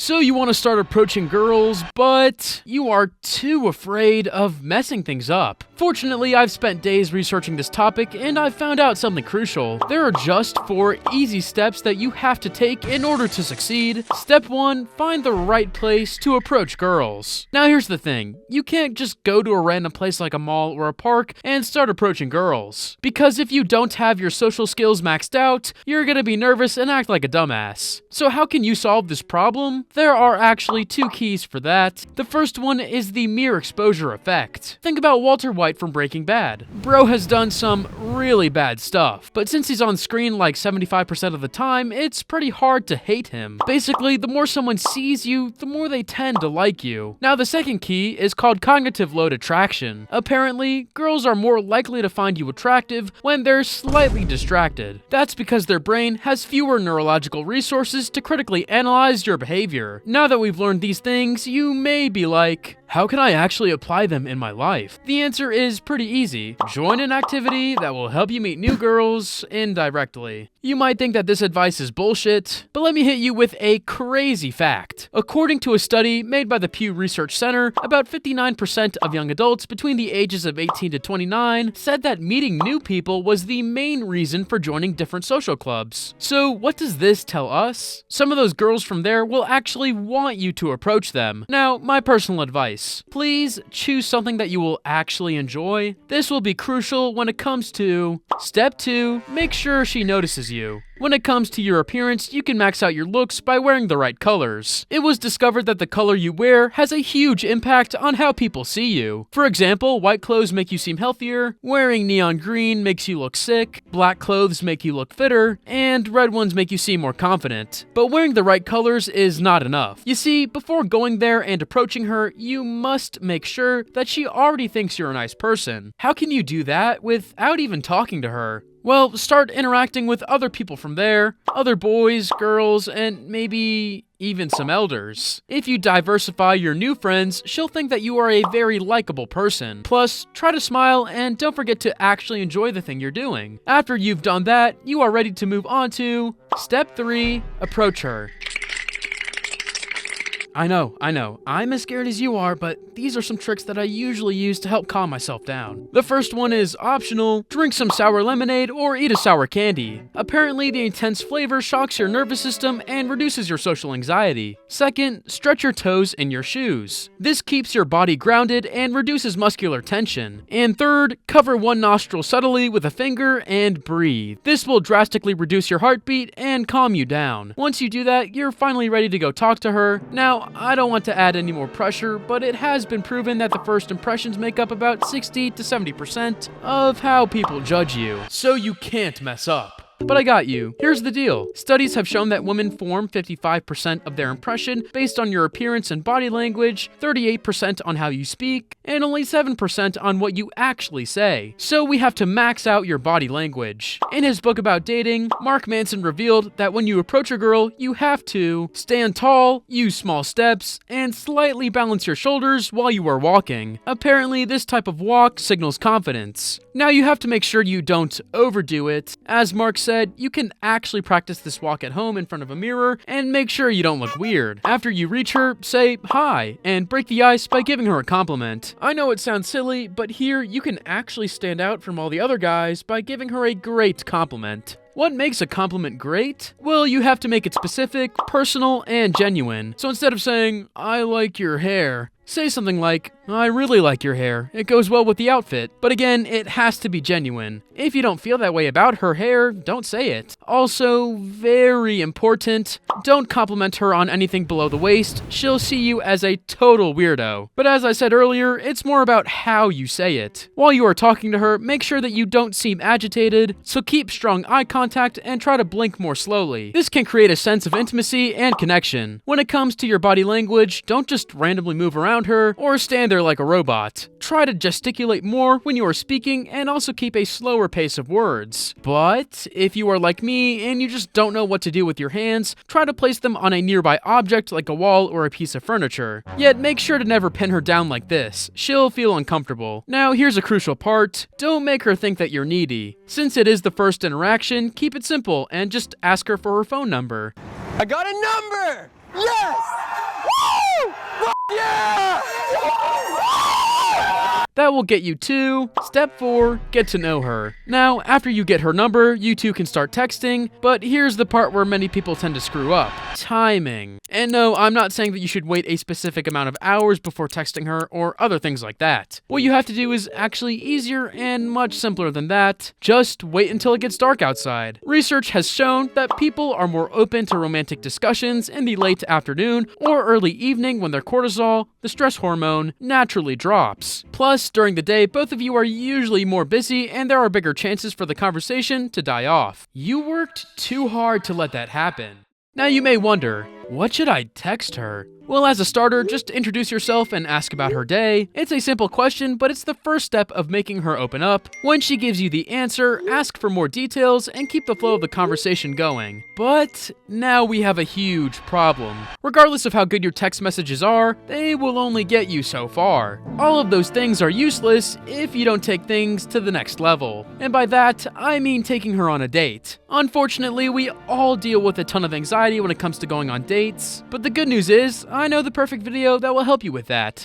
So you want to start approaching girls, but you are too afraid of messing things up. Fortunately, I've spent days researching this topic and I've found out something crucial. There are just 4 easy steps that you have to take in order to succeed. Step 1, find the right place to approach girls. Now here's the thing, you can't just go to a random place like a mall or a park and start approaching girls. Because if you don't have your social skills maxed out, you're gonna be nervous and act like a dumbass. So how can you solve this problem? There are actually 2 keys for that. The first one is the mere exposure effect. Think about Walter White from Breaking Bad. Bro has done some really bad stuff, but since he's on screen like 75% of the time, it's pretty hard to hate him. Basically, the more someone sees you, the more they tend to like you. Now the second key is called cognitive load attraction. Apparently, girls are more likely to find you attractive when they're slightly distracted. That's because their brain has fewer neurological resources to critically analyze your behavior. Now that we've learned these things, you may be like, how can I actually apply them in my life? The answer is pretty easy. Join an activity that will help you meet new girls indirectly. You might think that this advice is bullshit, but let me hit you with a crazy fact. According to a study made by the Pew Research Center, about 59% of young adults between the ages of 18 to 29 said that meeting new people was the main reason for joining different social clubs. So what does this tell us? Some of those girls from there will actually want you to approach them. Now, my personal advice, please choose something that you will actually enjoy. This will be crucial when it comes to step 2, make sure she notices you. When it comes to your appearance, you can max out your looks by wearing the right colors. It was discovered that the color you wear has a huge impact on how people see you. For example, white clothes make you seem healthier, wearing neon green makes you look sick, black clothes make you look fitter, and red ones make you seem more confident. But wearing the right colors is not enough. You see, before going there and approaching her, you must make sure that she already thinks you're a nice person. How can you do that without even talking to her? Well, start interacting with other people from there, other boys, girls, and maybe even some elders. If you diversify your new friends, she'll think that you are a very likable person. Plus, try to smile and don't forget to actually enjoy the thing you're doing. After you've done that, you are ready to move on to step 3, approach her. I know, I'm as scared as you are, but these are some tricks that I usually use to help calm myself down. The first one is optional, drink some sour lemonade or eat a sour candy. Apparently, the intense flavor shocks your nervous system and reduces your social anxiety. Second, stretch your toes in your shoes. This keeps your body grounded and reduces muscular tension. And third, cover one nostril subtly with a finger and breathe. This will drastically reduce your heartbeat and calm you down. Once you do that, you're finally ready to go talk to her. Now, I don't want to add any more pressure, but it has been proven that the first impressions make up about 60 to 70% of how people judge you. So you can't mess up. But I got you. Here's the deal. Studies have shown that women form 55% of their impression based on your appearance and body language, 38% on how you speak, and only 7% on what you actually say. So we have to max out your body language. In his book about dating, Mark Manson revealed that when you approach a girl, you have to stand tall, use small steps, and slightly balance your shoulders while you are walking. Apparently, this type of walk signals confidence. Now you have to make sure you don't overdo it. As Mark said, you can actually practice this walk at home in front of a mirror and make sure you don't look weird. After you reach her, say hi and break the ice by giving her a compliment. I know it sounds silly, but here you can actually stand out from all the other guys by giving her a great compliment. What makes a compliment great? Well, you have to make it specific, personal, and genuine. So instead of saying, I like your hair, say something like, I really like your hair. It goes well with the outfit. But again, it has to be genuine. If you don't feel that way about her hair, don't say it. Also, very important, don't compliment her on anything below the waist. She'll see you as a total weirdo. But as I said earlier, it's more about how you say it. While you are talking to her, make sure that you don't seem agitated, so keep strong eye contact and try to blink more slowly. This can create a sense of intimacy and connection. When it comes to your body language, don't just randomly move around her or stand there like a robot. Try to gesticulate more when you are speaking and also keep a slower pace of words. But if you are like me and you just don't know what to do with your hands, try to place them on a nearby object like a wall or a piece of furniture. Yet make sure to never pin her down like this. She'll feel uncomfortable. Now here's a crucial part. Don't make her think that you're needy. Since it is the first interaction, keep it simple and just ask her for her phone number. I got a number! Yes! That will get you to step 4, get to know her. Now, after you get her number, you two can start texting, but here's the part where many people tend to screw up. Timing. And no, I'm not saying that you should wait a specific amount of hours before texting her or other things like that. What you have to do is actually easier and much simpler than that. Just wait until it gets dark outside. Research has shown that people are more open to romantic discussions in the late afternoon or early evening when their cortisol, the stress hormone, naturally drops. Plus, during the day, both of you are usually more busy and there are bigger chances for the conversation to die off. You worked too hard to let that happen. Now you may wonder, what should I text her? Well, as a starter, just introduce yourself and ask about her day. It's a simple question, but it's the first step of making her open up. When she gives you the answer, ask for more details and keep the flow of the conversation going. But now we have a huge problem. Regardless of how good your text messages are, they will only get you so far. All of those things are useless if you don't take things to the next level. And by that, I mean taking her on a date. Unfortunately, we all deal with a ton of anxiety when it comes to going on dates, but the good news is, I know the perfect video that will help you with that.